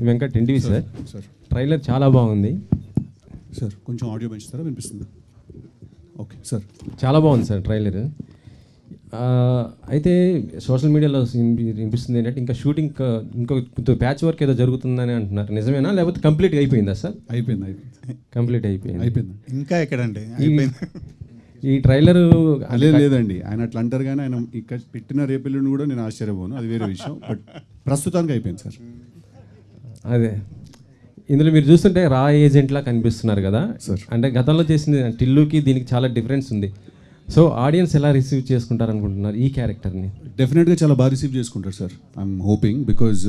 Venkat NTV sir. Trailer చాలా బాగుంది sir. కొంచెం ఆడియో పెంచుతారా? వినిపిస్తుందా? Okay sir. చాలా బాగుంది సార్ ట్రైలర్. అయితే సోషల్ మీడియాలో వినిపిస్తుంది ఏంటంటే ఇంకా షూటింగ్ ఇంకో ప్యాచ్ వర్క్ ఏదో జరుగుతుందని అంటున్నారు. నిజమేనా లేకపోతే కంప్లీట్గా అయిపోయిందా సార్? అయిపోయింది. కంప్లీట్ అయిపోయింది. ఇంకా ఎక్కడండి ఈ ట్రైలర్ లేదండి. ఆయన అట్లా అంటారు కానీ ఆయన ఇక్కడ పెట్టిన రేపెల్లుండి కూడా నేను ఆశ్చర్యపోను, అది వేరే విషయం. బట్ ప్రస్తుతానికి అయిపోయింది సార్. అదే ఇందులో మీరు చూస్తుంటే రా ఏజెంట్లా కనిపిస్తున్నారు కదా సార్. అంటే గతంలో చేసిన టిల్లుకి దీనికి చాలా డిఫరెన్స్ ఉంది. సో ఆడియన్స్ ఎలా రిసీవ్ చేసుకుంటారు అనుకుంటున్నారు ఈ క్యారెక్టర్ని? డెఫినెట్గా చాలా బాగా రిసీవ్ చేసుకుంటారు sir. I'm hoping because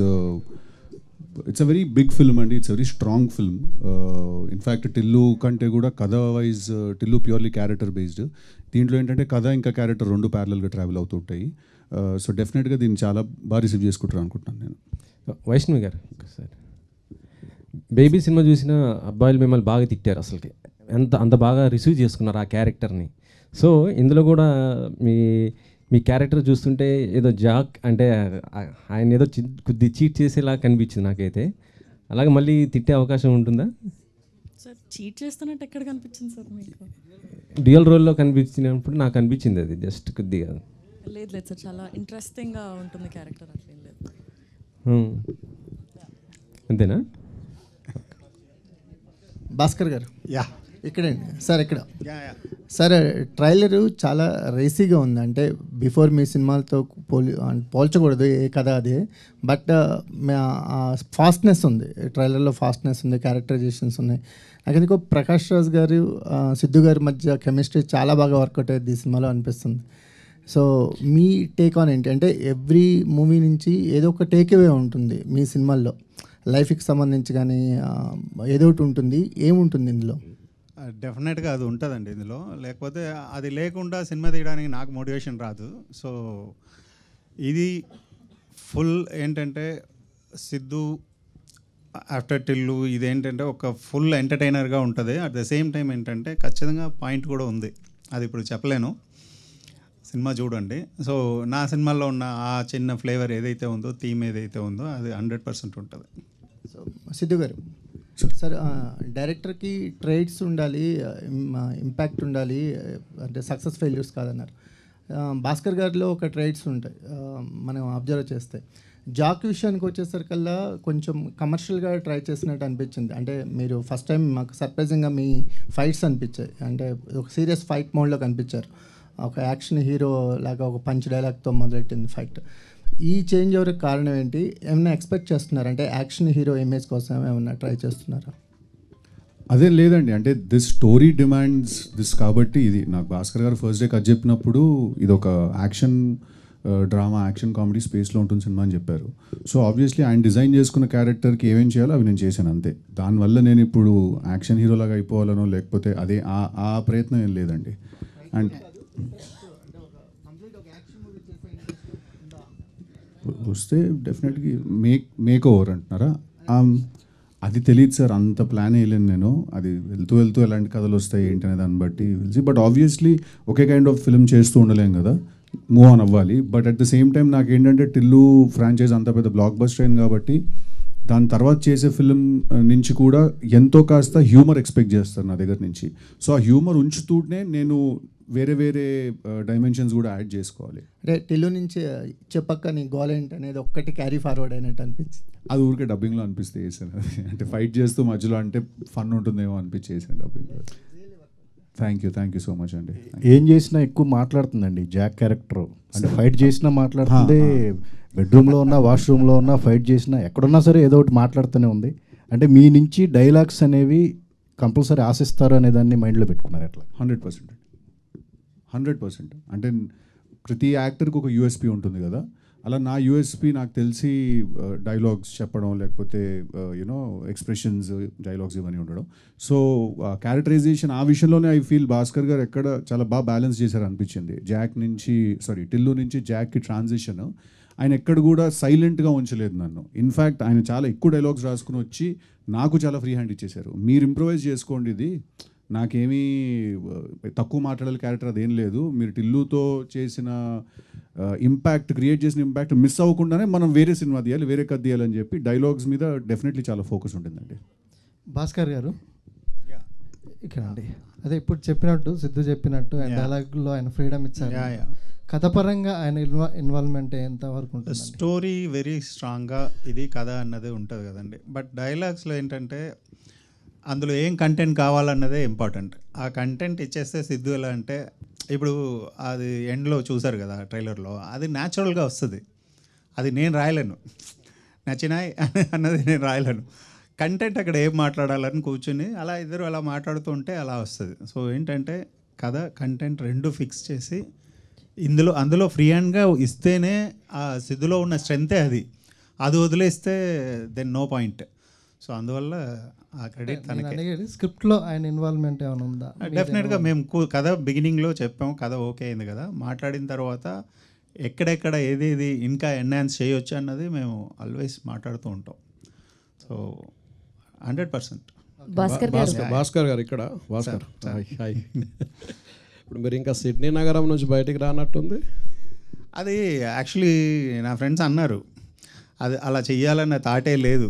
it's a very big film అండి. It's very strong film. In fact Tillu కంటే కూడా కథ wise Tillu purely character based. దీంట్లో ఏంటంటే కథ ఇంకా క్యారెక్టర్ రెండు ప్యారలల్గా ట్రావెల్ అవుతుంటాయి. సో డెఫినెట్గా దీన్ని చాలా బాగా రిసీవ్ చేసుకుంటారు అనుకుంటున్నాను నేను. వైష్ణవి గారు సార్, బేబీ సినిమా చూసిన అబ్బాయిలు మిమ్మల్ని బాగా తిట్టారు. అసలుకి అంత బాగా రిసీవ్ చేసుకున్నారు ఆ క్యారెక్టర్ని. సో ఇందులో కూడా మీ క్యారెక్టర్ చూస్తుంటే ఏదో జాక్ అంటే ఆయన ఏదో కొద్ది చీట్ చేసేలా కనిపించింది నాకైతే. అలాగే మళ్ళీ తిట్టే అవకాశం ఉంటుందా సార్? చీట్ చేస్తున్నట్టు ఎక్కడ కనిపించింది సార్ మీకు? డ్యూయల్ రోల్లో కనిపించినప్పుడు నాకు అనిపించింది అది జస్ట్ కొద్దిగా. లేదు సార్, చాలా ఇంట్రెస్టింగ్గా ఉంటుంది క్యారెక్టర్. అట్లేం లేదు. అంతేనా? భాస్కర్ గారు ఇక్కడండి సార్. ఇక్కడ సార్ ట్రైలరు చాలా రేసీగా ఉంది. అంటే బిఫోర్ మీ సినిమాలతో పోల్చకూడదు, ఏ కథ అదే. బట్ ఫాస్ట్నెస్ ఉంది ట్రైలర్లో, ఫాస్ట్నెస్ ఉంది, క్యారెక్టరైజేషన్స్ ఉన్నాయి. నాకు ఎందుకో ప్రకాష్ రాజ్ గారు సిద్ధు గారి మధ్య కెమిస్ట్రీ చాలా బాగా వర్కౌట్ అయ్యేది ఈ సినిమాలో అనిపిస్తుంది. సో మీ టేక్ ఆన్ ఏంటి? అంటే ఎవ్రీ మూవీ నుంచి ఏదో ఒక టేక్ అవే ఉంటుంది మీ సినిమాల్లో, లైఫ్కి సంబంధించి కానీ ఏదో ఒకటి ఉంటుంది. ఏముంటుంది ఇందులో? డెఫినెట్గా అది ఉంటుందండి ఇందులో. లేకపోతే అది లేకుండా సినిమా తీయడానికి నాకు మోటివేషన్ రాదు. సో ఇది ఫుల్ ఏంటంటే సిద్ధు ఆఫ్టర్ టిల్లు ఇదేంటంటే ఒక ఫుల్ ఎంటర్టైనర్గా ఉంటుంది. అట్ ద సేమ్ టైం ఏంటంటే ఖచ్చితంగా పాయింట్ కూడా ఉంది, అది ఇప్పుడు చెప్పలేను, సినిమా చూడండి. సో నా సినిమాలో ఉన్న ఆ చిన్న ఫ్లేవర్ ఏదైతే ఉందో, థీమ్ ఏదైతే ఉందో అది 100% ఉంటుంది. సో సిద్ధు గారు సార్, డైరెక్టర్కి ట్రేడ్స్ ఉండాలి, ఇంపాక్ట్ ఉండాలి, అంటే సక్సెస్ ఫెయిల్యూర్స్ కాదన్నారు. భాస్కర్ గారిలో ఒక ట్రేడ్స్ ఉంటాయి మనం అబ్జర్వ్ చేస్తే. జాక్ విషయానికి వచ్చేసరికల్లా కొంచెం కమర్షియల్గా ట్రై చేసినట్టు అనిపించింది. అంటే మీరు ఫస్ట్ టైం మాకు సర్ప్రైజింగ్గా మీ ఫైట్స్ అనిపించాయి. అంటే ఒక సీరియస్ ఫైట్ మోడ్లో కనిపించారు. ఒక యాక్షన్ హీరో లాగా ఒక పంచ్ డైలాగ్తో మొదలెట్టింది ఫైట్. ఈ చేంజ్ ఎవరికి కారణం ఏంటి? ఏమైనా ఎక్స్పెక్ట్ చేస్తున్నారు? అంటే యాక్షన్ హీరో ఇమేజ్ కోసం ఏమైనా ట్రై చేస్తున్నారా? అదేం లేదండి. అంటే దిస్ స్టోరీ డిమాండ్స్ దిస్ కాబట్టి ఇది నాకు భాస్కర్ గారు ఫస్ట్ డే కథ చెప్పినప్పుడు ఇది ఒక యాక్షన్ డ్రామా, యాక్షన్ కామెడీ స్పేస్లో ఉంటుంది సినిమా అని చెప్పారు. సో ఆబ్వియస్లీ ఆయన డిజైన్ చేసుకున్న క్యారెక్టర్కి ఏమేం చేయాలో అవి నేను చేశాను అంతే. దానివల్ల నేను ఇప్పుడు యాక్షన్ హీరోలాగా అయిపోవాలనో లేకపోతే అదే ఆ ప్రయత్నం ఏం లేదండి. అండ్ వస్తే డెఫినెట్గా మేక్ ఓవర్ అంటున్నారా? అది తెలియదు సార్, అంత ప్లాన్ వేయలేను నేను. అది వెళ్తూ వెళ్తూ ఎలాంటి కథలు వస్తాయి ఏంటి అనే దాన్ని బట్టి తెలిసి. But obviously okay kind of film చేస్తూ ఉండలేం కదా, మూవ్ ఆన్ అవ్వాలి. But at the same time నాకు ఏంటంటే టిల్లు ఫ్రాంచైజ్ అంత పెద్ద బ్లాక్ బస్టర్ అయింది కాబట్టి దాని తర్వాత చేసే ఫిల్మ్ నుంచి కూడా ఎంతో కాస్త హ్యూమర్ ఎక్స్పెక్ట్ చేస్తారు నా దగ్గర నుంచి. సో ఆ హ్యూమర్ ఉంచుతూనే నేను వేరే వేరే డైమెన్షన్స్ కూడా యాడ్ చేసుకోవాలి. అంటే టిల్లు నుంచి చెప్పక్క నీ గోల్ ఏంటి అనేది ఒక్కటి క్యారీ ఫార్వర్డ్ అయినట్టు అనిపించింది. అది ఊరికే డబ్బింగ్లో అనిపిస్తే వేసాను. అంటే ఫైట్ చేస్తూ మధ్యలో అంటే ఫన్ ఉంటుందేమో అనిపించి వేసాను డబ్బింగ్లో. థ్యాంక్ యూ సో మచ్ అండి. ఏం చేసినా ఎక్కువ మాట్లాడుతుందండి జాక్ క్యారెక్టర్. అంటే ఫైట్ చేసినా మాట్లాడుతుంది, బెడ్రూమ్లో ఉన్నా, వాష్రూమ్లో ఉన్నా, ఫైట్ చేసినా, ఎక్కడున్నా సరే ఏదో ఒకటి మాట్లాడుతూనే ఉంది. అంటే మీ నుంచి డైలాగ్స్ అనేవి కంపల్సరీ ఆశిస్తారు అనే దాన్ని మైండ్లో పెట్టుకున్నారు ఎట్లా? 100%. అంటే ప్రతి యాక్టర్కి ఒక యూఎస్పీ ఉంటుంది కదా, అలా నా యూఎస్పీ నాకు తెలిసి డైలాగ్స్ చెప్పడం, లేకపోతే యూనో ఎక్స్ప్రెషన్స్, డైలాగ్స్ ఇవన్నీ ఉండడం. సో క్యారెక్టరైజేషన్ ఆ విషయంలోనే ఐ ఫీల్ భాస్కర్ గారు ఎక్కడ చాలా బాగా బ్యాలెన్స్ చేశారు అనిపించింది. టిల్లు నుంచి జాక్కి ట్రాన్సిషన్ ఆయన ఎక్కడ కూడా సైలెంట్గా ఉంచలేదు నన్ను. ఇన్ఫ్యాక్ట్ ఆయన చాలా ఎక్కువ డైలాగ్స్ రాసుకుని వచ్చి నాకు చాలా ఫ్రీ హ్యాండ్ ఇచ్చేశారు. మీరు ఇంప్రొవైజ్ చేసుకోండి, ఇది నాకేమీ తక్కువ మాట్లాడాలి క్యారెక్టర్ అదేం లేదు. మీరు టిల్లుతో చేసిన ఇంపాక్ట్, క్రియేట్ చేసిన ఇంపాక్ట్ మిస్ అవ్వకుండానే మనం వేరే సినిమా తీయాలి, వేరే కథ తీయాలని చెప్పి డైలాగ్స్ మీద డెఫినెట్లీ చాలా ఫోకస్ ఉంటుందండి. భాస్కర్ గారు ఇక్కడ అండి, అదే ఇప్పుడు చెప్పినట్టు సిద్ధు చెప్పినట్టు ఆయన డైలాగ్లో ఆయన ఫ్రీడమ్ ఇచ్చారు. కథపరంగా ఆయన ఇన్వాల్వ్మెంట్ ఎంతవరకు ఉంటుంది? స్టోరీ వెరీ స్ట్రాంగ్గా ఇది కథ అన్నది ఉంటుంది కదండి. బట్ డైలాగ్స్లో ఏంటంటే అందులో ఏం కంటెంట్ కావాలన్నదే ఇంపార్టెంట్. ఆ కంటెంట్ ఇచ్చేస్తే సిద్ధు ఎలా అంటే, ఇప్పుడు అది ఎండ్లో చూసారు కదా ట్రైలర్లో, అది న్యాచురల్గా వస్తుంది. అది నేను రాయలేను, నచ్చినాయి అన్నది నేను రాయలేను. కంటెంట్ అక్కడ ఏం మాట్లాడాలని కూర్చుని అలా ఇద్దరు అలా మాట్లాడుతూ ఉంటే అలా వస్తుంది. సో ఏంటంటే కథ కంటెంట్ రెండు ఫిక్స్ చేసి అందులో ఫ్రీ హ్యాండ్గా ఇస్తేనే ఆ సిద్ధులో ఉన్న స్ట్రెంతే అది. అది వదిలేస్తే దెన్ నో పాయింట్. సో అందువల్ల ఆ క్రెడిట్ తనకి. స్క్రిప్ట్లో ఆయన ఇన్వాల్వ్మెంట్ ఏమైనా ఉందా? డెఫినెట్గా మేము కథ బిగినింగ్లో చెప్పాము, కథ ఓకే అయింది కదా, మాట్లాడిన తర్వాత ఎక్కడెక్కడ ఏదేది ఇంకా ఎన్హాన్స్ చేయొచ్చు అన్నది మేము ఆల్వేస్ మాట్లాడుతూ ఉంటాం. సో 100%. భాస్కర్ గారు ఇక్కడ. భాస్కర్ హాయ్. ఇప్పుడు మీరు ఇంకా సిడ్నీ నగరం నుంచి బయటికి రానట్టుంది. అది యాక్చువల్లీ నా ఫ్రెండ్స్ అన్నారు, అది అలా చెయ్యాలన్న థాటే లేదు.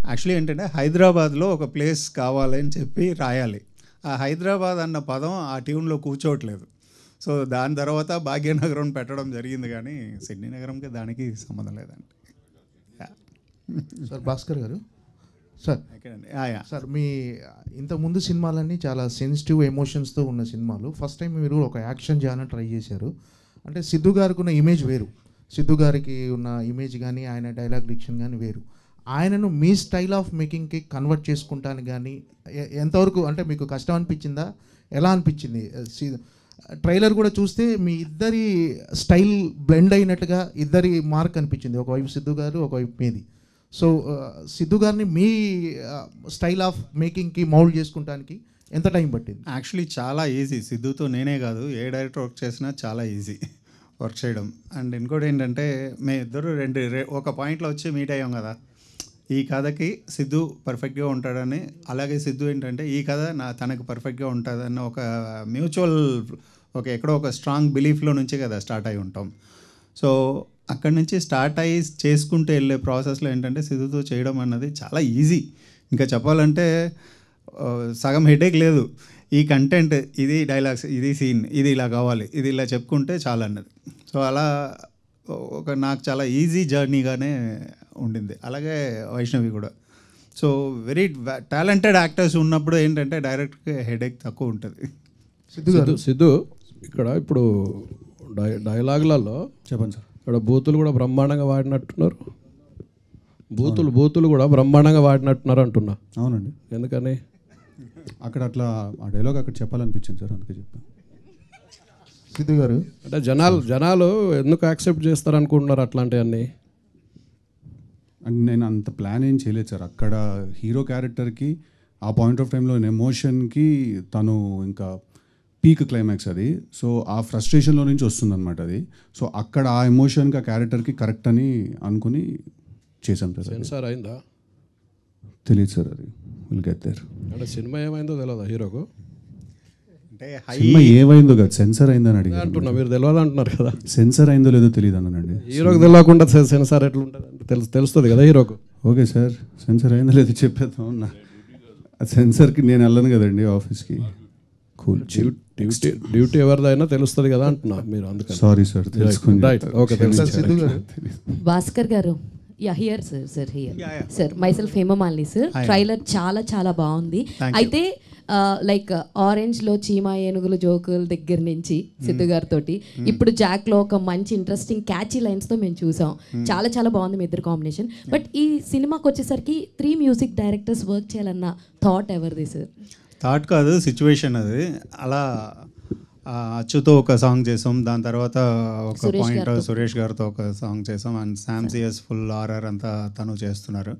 యాక్చువల్లీ ఏంటంటే హైదరాబాద్లో ఒక ప్లేస్ కావాలని చెప్పి రాయాలి. ఆ హైదరాబాద్ అన్న పదం ఆ ట్యూన్లో కూర్చోవట్లేదు. సో దాని తర్వాత భాగ్యనగరం పెట్టడం జరిగింది, కానీ సిడ్నీ నగరంకి దానికి సంబంధం లేదండి. సార్ భాస్కర్ గారు, సార్ సార్ మీ ఇంతకుముందు సినిమాలన్నీ చాలా సెన్సిటివ్ ఎమోషన్స్తో ఉన్న సినిమాలు. ఫస్ట్ టైం మీరు ఒక యాక్షన్ చేయాలని ట్రై చేశారు. అంటే సిద్ధు గారికి ఉన్న ఇమేజ్ వేరు, సిద్ధు గారికి ఉన్న ఇమేజ్ కానీ ఆయన డైలాగ్ డిక్షన్ కానీ వేరు. ఆయనను మీ స్టైల్ ఆఫ్ మేకింగ్కి కన్వర్ట్ చేసుకుంటాను కానీ ఎంతవరకు అంటే మీకు కష్టం అనిపించిందా, ఎలా అనిపించింది? ట్రైలర్ కూడా చూస్తే మీ ఇద్దరి స్టైల్ బ్లెండ్ అయినట్టుగా ఇద్దరి మార్క్ అనిపించింది, ఒకవైపు సిద్ధు గారు ఒకవైపు మీది. సో సిద్ధు గారిని మీ స్టైల్ ఆఫ్ మేకింగ్కి మౌల్డ్ చేసుకుంటానికి ఎంత టైం పట్టింది? యాక్చువల్లీ చాలా ఈజీ. సిద్ధుతో నేనే కాదు, ఏ డైరెక్టర్ వర్క్ చేసినా చాలా ఈజీ వర్క్ చేయడం. అండ్ ఇంకోటి ఏంటంటే మేము ఇద్దరు ఒక పాయింట్లో వచ్చి మీట్ అయ్యాం కదా, ఈ కథకి సిద్ధు పర్ఫెక్ట్గా ఉంటాడని, అలాగే సిద్ధు ఏంటంటే ఈ కథ తనకు పర్ఫెక్ట్గా ఉంటుందన్న ఒక మ్యూచువల్ ఎక్కడో ఒక స్ట్రాంగ్ బిలీఫ్లో నుంచి కదా స్టార్ట్ అయి ఉంటాం. సో అక్కడి నుంచి స్టార్ట్ అయ్యి చేసుకుంటూ వెళ్ళే ప్రాసెస్లో ఏంటంటే సిద్ధుతో చేయడం అన్నది చాలా ఈజీ. ఇంకా చెప్పాలంటే సగం హెడేక్ లేదు. ఈ కంటెంట్, ఇది డైలాగ్స్, ఇది సీన్, ఇది ఇలా కావాలి, ఇది ఇలా చెప్పుకుంటే చాలా అన్నది. సో అలా నాకు చాలా ఈజీ జర్నీగానే ఉండింది. అలాగే వైష్ణవి కూడా. సో వెరీ టాలెంటెడ్ యాక్టర్స్ ఉన్నప్పుడు ఏంటంటే డైరెక్ట్గా హెడేక్ తక్కువ ఉంటుంది. సిద్ధు ఇక్కడ ఇప్పుడు డైలాగులలో చెప్పండి సార్. ఇక్కడ బూతులు కూడా బ్రహ్మాండంగా వాడినట్టున్నారు. బూతులు కూడా బ్రహ్మాండంగా వాడినట్టున్నారు అంటున్నా. అవునండి. ఎందుకని అక్కడ అట్లా ఆ డైలాగ్ అక్కడ చెప్పాలనిపించింది సార్, అందుకే చెప్పాను. సిద్ధు గారు అంటే జనాలు ఎందుకు యాక్సెప్ట్ చేస్తారు అనుకుంటున్నారు అట్లాంటివన్నీ? అండ్ నేను అంత ప్లాన్ ఏం చేయలేదు సార్. అక్కడ హీరో క్యారెక్టర్కి ఆ పాయింట్ ఆఫ్ టైంలో ఎమోషన్కి తను ఇంకా పీక్ క్లైమాక్స్ అది. సో ఆ ఫ్రస్ట్రేషన్లో నుంచి వస్తుందన్నమాట అది. సో అక్కడ ఆ ఎమోషన్కి ఆ క్యారెక్టర్కి కరెక్ట్ అని అనుకుని చేశాం సార్. సెన్సార్ అయిందా తెలియదు సార్, అది విల్ గెట్ దేర్. అంటే సినిమా ఏమైందో తెలియదా హీరోకు? అంటే సినిమా ఏమైందో కదా, సెన్సార్ అయిందని అడిగి అంటున్నా. మీరు తెలియదు అంటున్నారు కదా. సెన్సార్ అయిందో లేదో తెలియదు అన్నానండి. హీరోకి తెలియకుండా సెన్సార్ ఎట్లా ఉంటుంది అంటే తెలుస్తుంది కదా హీరోకు. ఓకే సార్, సెన్సార్ అయిందో లేదో చెప్పేద్దాం. ఆ సెన్సార్కి నేను వెళ్ళను కదండి ఆఫీస్కి. కూల్. డ్యూటీ ఎవరిదైనా తెలుస్తుంది కదా అంటున్నా మీరు, అందుకని. సారీ సార్, తెలుసుకుని. Right, okay. Siddhu garu. Bhaskar garu, here sir sir myself Hemamalini sir. Trailer చాలా చాలా బాగుంది. అయితే లైక్ ఆరెంజ్లో చీమా ఏనుగులు జోకుల దగ్గర నుంచి సిద్ధు గారితో ఇప్పుడు జాక్లో ఒక మంచి ఇంట్రెస్టింగ్ క్యాచీ లైన్స్తో మేము చూసాం. చాలా చాలా బాగుంది మీ ఇద్దరు కాంబినేషన్. బట్ ఈ సినిమాకి వచ్చేసరికి 3 మ్యూజిక్ డైరెక్టర్స్ వర్క్ చేయాలన్న థాట్ ఎవరిది సార్? థాట్ కాదు, సిచ్యువేషన్ అది. అలా అచ్చుతో ఒక సాంగ్ చేసాం, దాని తర్వాత ఒక పాయింట్ సురేష్ గారితో ఒక సాంగ్ చేసాం, అండ్ శామ్సియస్ ఫుల్ ఆర్ఆర్ అంతా తను చేస్తున్నారు.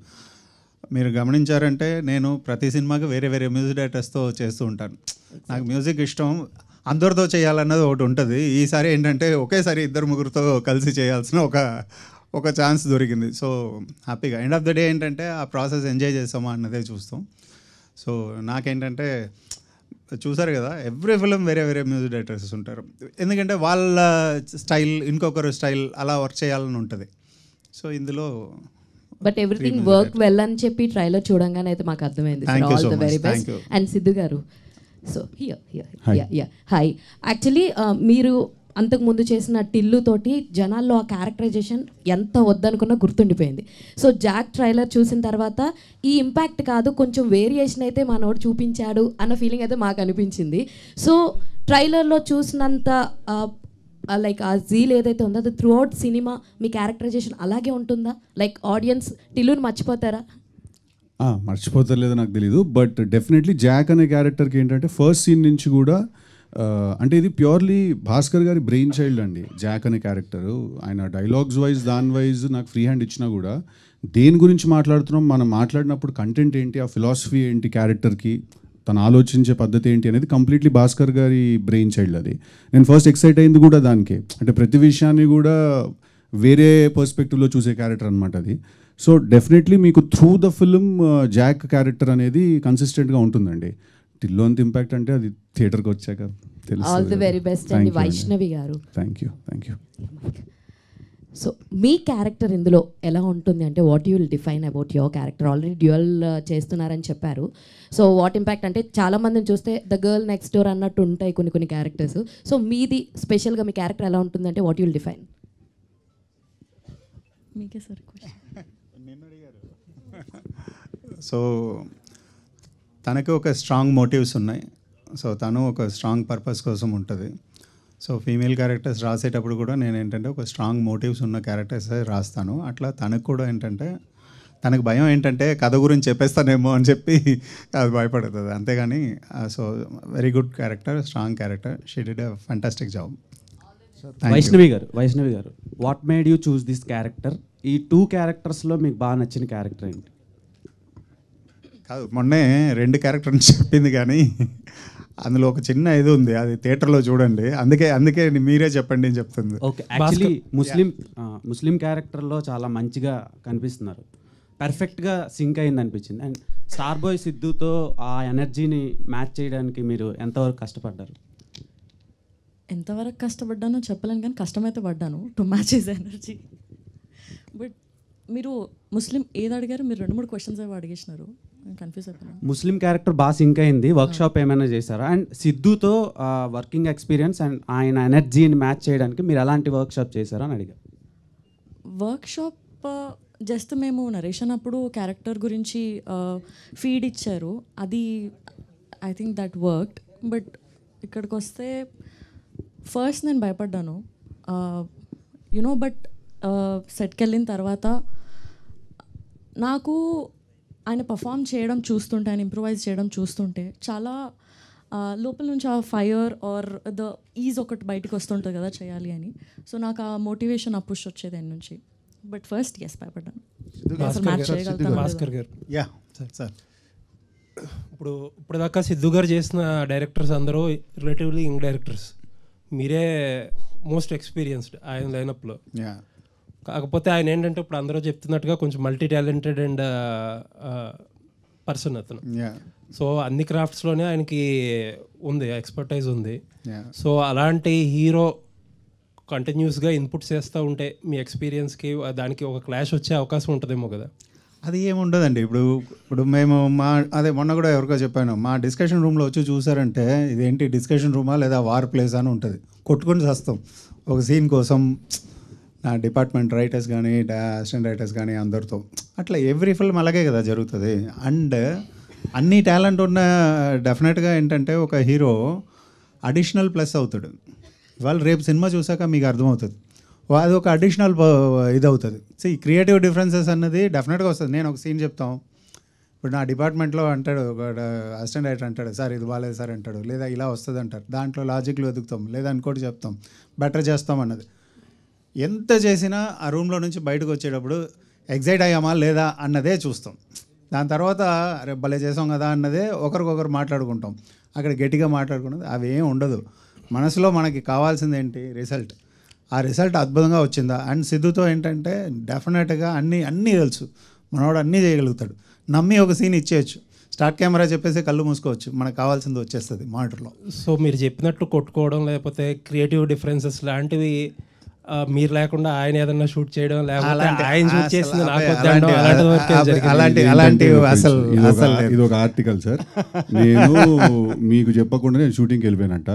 మీరు గమనించారంటే నేను ప్రతి సినిమాకి వేరే వేరే మ్యూజిక్ డైరెక్టర్స్తో చేస్తూ ఉంటాను. నాకు మ్యూజిక్ ఇష్టం, అందరితో చేయాలన్నది ఒకటి ఉంటుంది. ఈసారి ఏంటంటే ఒకేసారి 2-3 కలిసి చేయాల్సిన ఒక ఛాన్స్ దొరికింది. సో హ్యాపీగా ఎండ్ ఆఫ్ ద డే ఏంటంటే ఆ ప్రాసెస్ ఎంజాయ్ చేస్తామా అన్నదే చూస్తాం. సో నాకేంటంటే చూసారు కదా, ఎవ్రీ ఫిలిం వేరే వేరే మ్యూజిక్ డైరెక్టర్స్ ఉంటారు. ఎందుకంటే వాళ్ళ స్టైల్ ఇంకొకరు స్టైల్ అలా వర్క్ చేయాలని ఉంటుంది. సో ఇందులో బట్ ఎవ్రీథింగ్ వర్క్ వెల్ అని చెప్పి ట్రైలర్ చూడంగానే అయితే మాకు అర్థమైంది. All the very best. And Siddhu గారు, సో హాయ్. యాక్చువల్లీ మీరు అంతకుముందు చేసిన టిల్లు తోటి జనాల్లో ఆ క్యారెక్టరైజేషన్ ఎంత వద్దనుకున్నా గుర్తుండిపోయింది. సో జాక్ ట్రైలర్ చూసిన తర్వాత ఈ ఇంపాక్ట్ కాదు, కొంచెం వేరియేషన్ అయితే మనోడు చూపించాడు అన్న ఫీలింగ్ అయితే మాకు అనిపించింది. సో ట్రైలర్లో చూసినంత లైక్ ఆ జీల్ ఏదైతే ఉందో అది త్రూ అవుట్ సినిమా మీ క్యారెక్టరైజేషన్ అలాగే ఉంటుందా? Like audience టిల్లుని మర్చిపోతారా? మర్చిపోతలేదో నాకు తెలీదు, బట్ డెఫినెట్లీ జాక్ అనే క్యారెక్టర్కి ఏంటంటే ఫస్ట్ సీన్ నుంచి కూడా అంటే ఇది ప్యూర్లీ భాస్కర్ గారి బ్రెయిన్ చైల్డ్ అండి. జాక్ అనే క్యారెక్టరు ఆయన డైలాగ్స్ వైజ్ దాని వైజ్ నాకు ఫ్రీ హ్యాండ్ ఇచ్చినా కూడా దేని గురించి మాట్లాడుతున్నాం, మనం మాట్లాడినప్పుడు కంటెంట్ ఏంటి, ఆ ఫిలాసఫీ ఏంటి, క్యారెక్టర్కి తను ఆలోచించే పద్ధతి ఏంటి అనేది కంప్లీట్లీ భాస్కర్ గారి బ్రెయిన్ చైల్డ్ అది. నేను ఫస్ట్ ఎక్సైట్ అయింది కూడా దానికి, అంటే ప్రతి విషయాన్ని కూడా వేరే పర్స్పెక్టివ్లో చూసే క్యారెక్టర్ అనమాట అది. సో డెఫినెట్లీ మీకు through the film Jack character అనేది కన్సిస్టెంట్గా ఉంటుందండి. టిల్లు అంత ఇంపాక్ట్ అంటే అది థియేటర్కి వచ్చాక తెలుసు. ఆల్ ది వెరీ బెస్ట్ అండి వైష్ణవి గారు. Thank you. So me character ఇందులో ఎలా ఉంటుంది అంటే what you will define about your character? Already dual చేస్తున్నారని చెప్పారు. సో వాట్ ఇంపాక్ట్ అంటే చాలామందిని చూస్తే ద గర్ల్ నెక్స్ట్ డోర్ అన్నట్టు ఉంటాయి కొన్ని క్యారెక్టర్స్. సో మీది స్పెషల్గా మీ క్యారెక్టర్ ఎలా ఉంటుంది అంటే వాట్ యూ విల్ డిఫైన్? మీకే సార్ సో తనకి ఒక స్ట్రాంగ్ మోటివ్స్ ఉన్నాయి. సో తను ఒక స్ట్రాంగ్ పర్పస్ కోసం ఉంటుంది. సో ఫీమేల్ క్యారెక్టర్స్ రాసేటప్పుడు కూడా నేను ఏంటంటే ఒక స్ట్రాంగ్ మోటివ్స్ ఉన్న క్యారెక్టర్స్ రాస్తాను. అట్లా తనకు కూడా ఏంటంటే తనకు భయం ఏంటంటే కథ గురించి చెప్పేస్తానేమో అని చెప్పి అది భయపడుతుంది, అంతేగాని. So very good character, strong character. She did a fantastic job. Vaishnavi garu what made you choose this character? ఈ 2 క్యారెక్టర్స్లో మీకు బాగా నచ్చిన క్యారెక్టర్ ఏంటి? కాదు, మొన్నే 2 క్యారెక్టర్ని చెప్పింది, కానీ అందులో ఒక చిన్న ఇది ఉంది, అది థియేటర్లో చూడండి. అందుకే మీరే చెప్పండి అని చెప్తుంది. ఓకే, యాక్చువల్లీ ముస్లిం క్యారెక్టర్లో చాలా మంచిగా కనిపిస్తున్నారు, పర్ఫెక్ట్గా సింక్ అయింది అనిపించింది. అండ్ స్టార్ బాయ్ సిద్ధుతో ఆ ఎనర్జీని మ్యాచ్ చేయడానికి మీరు ఎంతవరకు కష్టపడ్డారు? ఎంతవరకు కష్టపడ్డానో చెప్పలేను, కానీ కష్టమైతే పడ్డాను to match his energy. But మీరు ముస్లిం ఏది అడిగారు? మీరు 2-3 క్వశ్చన్స్ ఏవో అడిగేసినారు, కన్ఫ్యూజ్ అయిపోయాను. ముస్లిం క్యారెక్టర్ బాగా సింక్ అయింది, వర్క్షాప్ ఏమైనా చేశారా? అండ్ సిద్ధుతో వర్కింగ్ ఎక్స్పీరియన్స్ అండ్ ఆయన ఎనర్జీని మ్యాచ్ చేయడానికి మీరు ఎలాంటి వర్క్షాప్ చేశారా అని అడిగారు. వర్క్షాప్ జస్ట్ మేము నరేషన్ అప్పుడు క్యారెక్టర్ గురించి ఫీడ్ ఇచ్చారు, అది I think that worked. But ఇక్కడికి వస్తే ఫస్ట్ నేను భయపడ్డాను, యునో. బట్ సెట్కి వెళ్ళిన తర్వాత నాకు ఆయన పర్ఫామ్ చేయడం చూస్తుంటే, ఆయన ఇంప్రూవైజ్ చేయడం చూస్తుంటే చాలా లోపల నుంచి ఆ ఫైర్ ఆర్ ద ఈజ్ ఒకటి బయటకు వస్తుంటుంది కదా చేయాలి అని. సో నాకు ఆ మోటివేషన్, ఆ పుష్ వచ్చేది ఆయన నుంచి. బట్ ఫస్ట్ భయపడ్డాను. భాస్కర్ గారు, యా సార్. ఇప్పుడు దాకా సిద్ధు గారు చేసిన డైరెక్టర్స్ అందరూ రిలేటివ్లీ యంగ్ డైరెక్టర్స్, మీరే మోస్ట్ ఎక్స్పీరియన్స్డ్ ఆయన లైనప్లో. కాకపోతే ఆయన ఏంటంటే ఇప్పుడు అందరూ చెప్తున్నట్టుగా కొంచెం మల్టీ టాలెంటెడ్ అండ్ పర్సన్ అతను. సో అన్ని క్రాఫ్ట్స్లోనే ఆయనకి ఉంది, ఎక్స్పర్టైజ్ ఉంది. సో అలాంటి హీరో కంటిన్యూస్గా ఇన్పుట్స్ చేస్తూ ఉంటే మీ ఎక్స్పీరియన్స్కి దానికి ఒక క్లాష్ వచ్చే అవకాశం ఉంటుందేమో కదా? అది ఏముండదండి. ఇప్పుడు మేము మొన్న కూడా ఎవరికో చెప్పాను, మా డిస్కషన్ రూమ్లో వచ్చి చూసారంటే ఇదేంటి డిస్కషన్ రూమా లేదా వార్ ప్లేస్ అని ఉంటుంది. కొట్టుకొని చేస్తాం ఒక సీన్ కోసం. నా డిపార్ట్మెంట్ రైటర్స్ కానీ అసిస్టెంట్ రైటర్స్ కానీ అందరితో అట్లా ఎవ్రీ ఫిల్మ్ అలాగే కదా జరుగుతుంది. అండ్ అన్ని టాలెంట్ ఉన్న డెఫినెట్గా ఏంటంటే ఒక హీరో అడిషనల్ ప్లస్ అవుతాడు. ఇవాళ రేపు సినిమా చూసాక మీకు అర్థమవుతుంది, అది ఒక అడిషనల్ ఇది అవుతుంది. సో ఈ క్రియేటివ్ డిఫరెన్సెస్ అన్నది డెఫినెట్గా వస్తుంది. నేను ఒక సీన్ చెప్తాం, ఇప్పుడు నా డిపార్ట్మెంట్లో అంటాడు ఒక అసిస్టెంట్ రైటర్ అంటాడు, సార్ ఇది బాగాలేదు సార్ అంటాడు, లేదా ఇలా వస్తుంది అంటారు. దాంట్లో లాజిక్లు వెతుకుతాం, లేదా ఇంకోటి చెప్తాం, బెటర్ చేస్తాం అన్నది. ఎంత చేసినా ఆ రూమ్లో నుంచి బయటకు వచ్చేటప్పుడు ఎగ్జైట్ అయ్యామా లేదా అన్నదే చూస్తాం. దాని తర్వాత రేపు భలే చేసాం కదా అన్నదే ఒకరికొకరు మాట్లాడుకుంటాం. అక్కడ గట్టిగా మాట్లాడుకున్నది అవి ఏం ఉండదు. మనసులో మనకి కావాల్సింది ఏంటి? రిజల్ట్. ఆ రిజల్ట్ అద్భుతంగా వచ్చిందా? అండ్ సిద్ధుతో ఏంటంటే డెఫినెట్గా అన్నీ తెలుసు, మనవాడు అన్నీ చేయగలుగుతాడు. నమ్మి ఒక సీన్ ఇచ్చేయచ్చు. స్టార్ట్ కెమెరా చెప్పేసి కళ్ళు మూసుకోవచ్చు, మనకు కావాల్సింది వచ్చేస్తుంది మానిటర్లో. సో మీరు చెప్పినట్టు కొట్టుకోవడం లేకపోతే క్రియేటివ్ డిఫరెన్సెస్ లాంటివి మీరు లేకుండా ఆయన ఏదన్నా షూట్ చేయడం లేకపోతే ఆయన షూట్ చేసింది నాకు వద్దనడం అలాంటి అసలు ఇది ఒక ఆర్టికల్ సార్. నేను మీకు చెప్పకుండా నేను షూటింగ్కి వెళ్ళిపోయానంట.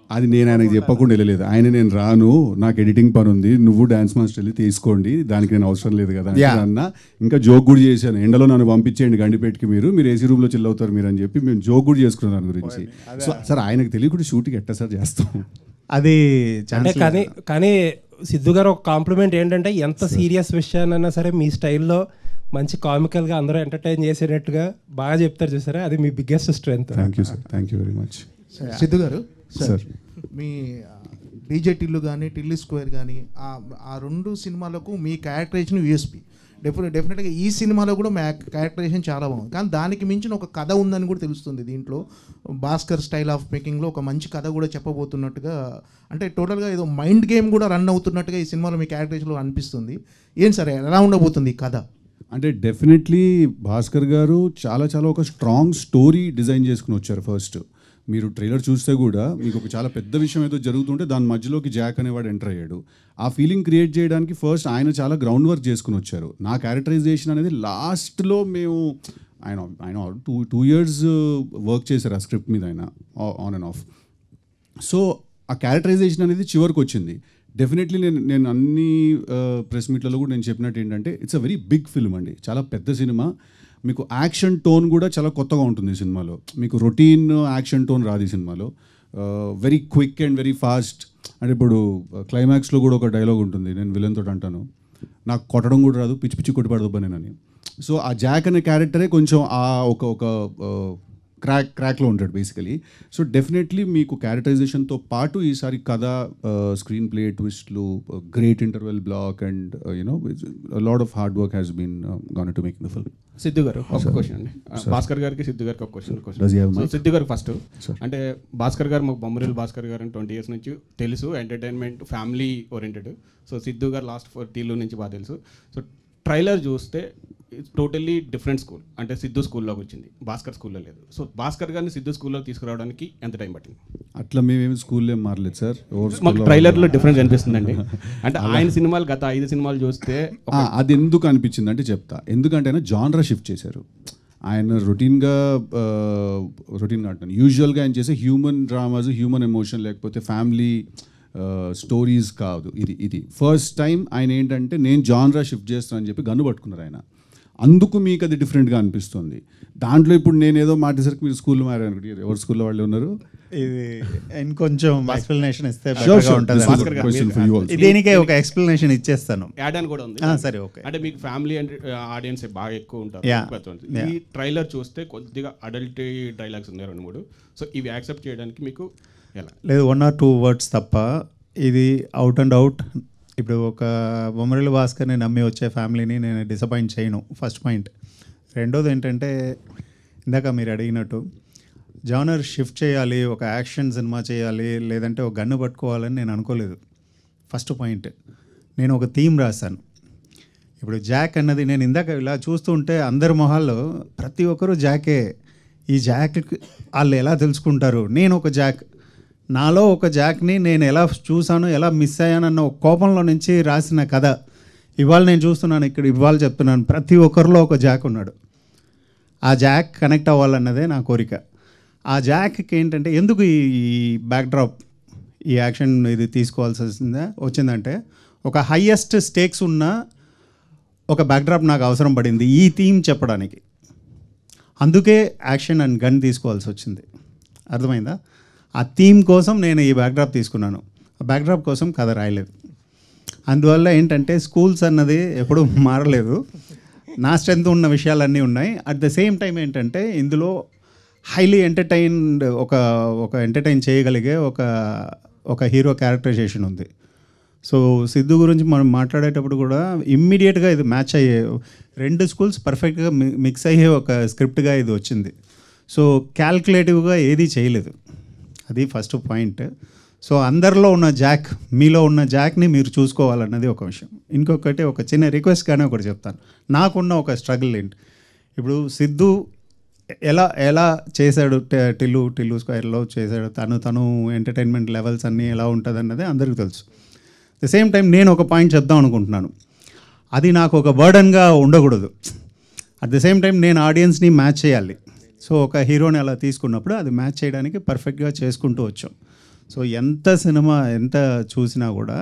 అది నేను ఆయనకు చెప్పకుండా వెళ్ళలేదు. నేను రాను, నాకు ఎడిటింగ్ పని ఉంది, నువ్వు డాన్స్ మాస్టర్ వెళ్ళి తీసుకోండి, దానికి నేను అవసరం లేదు కదా అన్న. ఇంకా జోక్ కూడా చేశాను, ఎండలో నన్ను పంపించేయండి గండిపేటకి, మీరు ఏసీ రూమ్లో చిల్ అవుతారు మీరు అని చెప్పి మేము జోక్ కూడా చేసుకున్నాం దాని గురించి. సో సార్ ఆయనకు తెలియకుండా షూటింగ్ ఎట్టా సార్ చేస్తాం అది. కానీ సిద్ధు గారు ఒక కాంప్లిమెంట్ ఏంటంటే ఎంత సీరియస్ విషయాన్నైనా సరే మీ స్టైల్లో మంచి కామికల్గా అందరూ ఎంటర్టైన్ చేసేటట్టుగా బాగా చెప్తారు చూసారా, అది మీ biggest strength. Thank you sir, thank you very much. Siddhu garu sir, me DJ Tillu కానీ టిల్లీ స్క్వేర్ కానీ ఆ రెండు సినిమాలకు మీ క్యారెక్టరైజేషన్ యూఎస్పీ. డెఫినెట్గా ఈ సినిమాలో కూడా మా క్యారెక్టరైజేషన్ చాలా బాగుంది, కానీ దానికి మించిన ఒక కథ ఉందని కూడా తెలుస్తుంది దీంట్లో. భాస్కర్ స్టైల్ ఆఫ్ మేకింగ్లో ఒక మంచి కథ కూడా చెప్పబోతున్నట్టుగా, అంటే టోటల్గా ఏదో మైండ్ గేమ్ కూడా రన్ అవుతున్నట్టుగా ఈ సినిమాలో మీ క్యారెక్టరైజేషన్లో అనిపిస్తుంది. ఏం సరే ఎలా ఉండబోతుంది ఈ కథ? అంటే డెఫినెట్లీ భాస్కర్ గారు చాలా ఒక స్ట్రాంగ్ స్టోరీ డిజైన్ చేసుకుని వచ్చారు. ఫస్ట్ మీరు ట్రైలర్ చూస్తే కూడా మీకు ఒక చాలా పెద్ద విషయం ఏదో జరుగుతుంటే దాని మధ్యలోకి జాక్ అనేవాడు ఎంటర్ అయ్యాడు. ఆ ఫీలింగ్ క్రియేట్ చేయడానికి ఫస్ట్ ఆయన చాలా గ్రౌండ్ వర్క్ చేసుకుని వచ్చారు. నా క్యారెక్టరైజేషన్ అనేది లాస్ట్లో మేము ఆయన 2 years వర్క్ చేశారు ఆ స్క్రిప్ట్ మీద, ఆయన ఆన్ అండ్ ఆఫ్. సో ఆ క్యారెక్టరైజేషన్ అనేది చివరికి వచ్చింది. డెఫినెట్లీ నేను అన్ని ప్రెస్ మీట్లలో కూడా నేను చెప్పినట్టు ఏంటంటే it's a very big film అండి, చాలా పెద్ద సినిమా. మీకు యాక్షన్ టోన్ కూడా చాలా కొత్తగా ఉంటుంది ఈ సినిమాలో. మీకు రొటీన్ యాక్షన్ టోన్ రాదు ఈ సినిమాలో. Very quick and very fast. అంటే ఇప్పుడు క్లైమాక్స్లో కూడా ఒక డైలాగ్ ఉంటుంది, నేను విలన్ తోటి అంటాను, నాకు కొట్టడం కూడా రాదు, పిచ్చి పిచ్చి కొట్టి పడదు నేనని. సో ఆ జాక్ అనే క్యారెక్టరే కొంచెం ఆ ఒక క్రాక్లో ఉంటాడు బేసికలీ. సో డెఫినెట్లీ మీకు క్యారెక్టరైజేషన్తో పాటు ఈసారి కథ, స్క్రీన్ ప్లే ట్విస్ట్లు, great interval block and lot of hard work has been gone to making the film. Siddhu గారు ఒక క్వశ్చన్ అండి, భాస్కర్ గారికి సిద్ధు గారికి ఒక క్వశ్చన్. సిద్ధు గారు ఫస్ట్, అంటే భాస్కర్ గారు మాకు బొమ్మరిల్ భాస్కర్ గారు 20 years నుంచి తెలుసు, entertainment family oriented. So Siddhu గారు లాస్ట్ 4 years నుంచి బాగా తెలుసు. సో ట్రైలర్ చూస్తే టోటల్లీ డిఫరెంట్ స్కూల్, అంటే సిద్ధు స్కూల్లోకి వచ్చింది, భాస్కర్ స్కూల్లో లేదు. సో భాస్కర్ గారిని సిద్ధు స్కూల్లోకి తీసుకురావడానికి ఎంత టైం పట్టింది? అట్లా మేమేమి స్కూల్లో ఏం మారలేదు సార్, మాకు ట్రైలర్లో డిఫరెన్స్ అనిపిస్తుందండి. అంటే ఆయన సినిమాలు గత 5 సినిమాలు చూస్తే అది ఎందుకు అనిపించింది అంటే చెప్తా. ఎందుకంటే ఆయన జానరా షిఫ్ట్ చేశారు. ఆయన రొటీన్గా అంటాను, యూజువల్గా ఆయన చేసే హ్యూమన్ డ్రామాస్, హ్యూమన్ ఎమోషన్ లేకపోతే ఫ్యామిలీ స్టోరీస్ కాదు. ఇది ఫస్ట్ టైం ఆయన ఏంటంటే నేను జానరా షిఫ్ట్ చేస్తానని చెప్పి గన్ను పట్టుకున్నారు ఆయన. అందుకు మీకు అది డిఫరెంట్గా అనిపిస్తుంది. దాంట్లో ఇప్పుడు నేను ఏదో మాటేసరికి మీరు స్కూల్లో మారారు, ఎవరు స్కూల్లో వాళ్ళు ఉన్నారు, ఇది ఇంకొంచెం ఎక్స్ప్లెనేషన్ ఇస్తే ఉంటుంది. దీనికే ఒక ఎక్స్ప్లెనేషన్ ఇచ్చేస్తాను, యాడ్ అని కూడా ఉంది. సరే ఓకే. అంటే మీకు ఫ్యామిలీ అండ్ ఆడియన్స్ బాగా ఎక్కువ ఉంటారు. ఈ ట్రైలర్ చూస్తే కొద్దిగా అడల్ట్ డైలాగ్స్ ఉన్నాయి 2-3. సో ఇవి యాక్సెప్ట్ చేయడానికి మీకు ఎలా? లేదు, 1 or 2 words తప్ప ఇది అవుట్ అండ్ అవుట్. ఇప్పుడు ఒక బొమ్మరిల్లు భాస్కర్ని నమ్మి వచ్చే ఫ్యామిలీని నేను డిసప్పాయింట్ చేయను, ఫస్ట్ పాయింట్. రెండోది ఏంటంటే ఇందాక మీరు అడిగినట్టు జానర్ షిఫ్ట్ చేయాలి, ఒక యాక్షన్ సినిమా చేయాలి, లేదంటే ఒక గన్ను పట్టుకోవాలని నేను అనుకోలేదు. ఫస్ట్ పాయింట్, నేను ఒక థీమ్ రాశాను. ఇప్పుడు జాక్ అన్నది నేను ఇందాక ఇలా చూస్తూ ఉంటే అందరి మొహాల్లో ప్రతి ఒక్కరూ జాకే. ఈ జాక్ వాళ్ళు ఎలా తెలుసుకుంటారు, నేను ఒక జాక్, నాలో ఒక జాక్ని నేను ఎలా చూసాను, ఎలా మిస్ అయ్యానన్న ఒక కోపంలో నుంచి రాసిన కథ ఇవాళ నేను చూస్తున్నాను ఇక్కడ, ఇవాళ చెప్తున్నాను. ప్రతి ఒక్కరిలో ఒక జాక్ ఉన్నాడు. ఆ జాక్ కనెక్ట్ అవ్వాలన్నదే నా కోరిక. ఆ జాక్కి ఏంటంటే ఎందుకు ఈ బ్యాక్డ్రాప్, ఈ యాక్షన్ ఇది తీసుకోవాల్సి వచ్చిందంటే ఒక హయ్యెస్ట్ స్టేక్స్ ఉన్న ఒక బ్యాక్డ్రాప్ నాకు అవసరం పడింది ఈ థీమ్ చెప్పడానికి. అందుకే యాక్షన్ అండ్ గన్ తీసుకోవాల్సి వచ్చింది. అర్థమైందా? ఆ థీమ్ కోసం నేను ఈ బ్యాక్డ్రాప్ తీసుకున్నాను, ఆ బ్యాక్డ్రాప్ కోసం కథ రాయలేదు. అందువల్ల ఏంటంటే స్కూల్స్ అన్నది ఎప్పుడూ మారలేదు, నా స్ట్రెంత్ ఉన్న విషయాలన్నీ ఉన్నాయి. అట్ ద సేమ్ టైం ఏంటంటే ఇందులో హైలీ ఎంటర్టైన్డ్ ఒక ఎంటర్టైన్ చేయగలిగే ఒక హీరో క్యారెక్టరైజేషన్ ఉంది. సో సిద్ధు గురించి మనం మాట్లాడేటప్పుడు కూడా ఇమ్మీడియట్గా ఇది మ్యాచ్ అయ్యే 2 స్కూల్స్ పర్ఫెక్ట్గా మిక్స్ అయ్యే ఒక స్క్రిప్ట్గా ఇది వచ్చింది. సో క్యాల్కులేటివ్గా ఏదీ చేయలేదు, అది ఫస్ట్ పాయింట్. సో అందరిలో ఉన్న జాక్, మీలో ఉన్న జాక్ని మీరు చూసుకోవాలన్నది ఒక విషయం. ఇంకొకటి ఒక చిన్న రిక్వెస్ట్ కానీ ఒకటి చెప్తాను, నాకున్న ఒక స్ట్రగుల్ ఏంటి, ఇప్పుడు సిద్ధు ఎలా ఎలా చేశాడు టిల్లు స్క్వేర్లో చేశాడు, తను ఎంటర్టైన్మెంట్ లెవెల్స్ అన్నీ ఎలా ఉంటుంది అన్నది అందరికీ తెలుసు. ద సేమ్ టైం నేను ఒక పాయింట్ చెప్దాం అనుకుంటున్నాను, అది నాకు ఒక బర్డన్గా ఉండకూడదు. అట్ ద సేమ్ టైం నేను ఆడియన్స్ని మ్యాచ్ చేయాలి. సో ఒక హీరోని అలా తీసుకున్నప్పుడు అది మ్యాచ్ చేయడానికి పర్ఫెక్ట్గా చేసుకుంటూ వచ్చాం. సో ఎంత సినిమా ఎంత చూసినా కూడా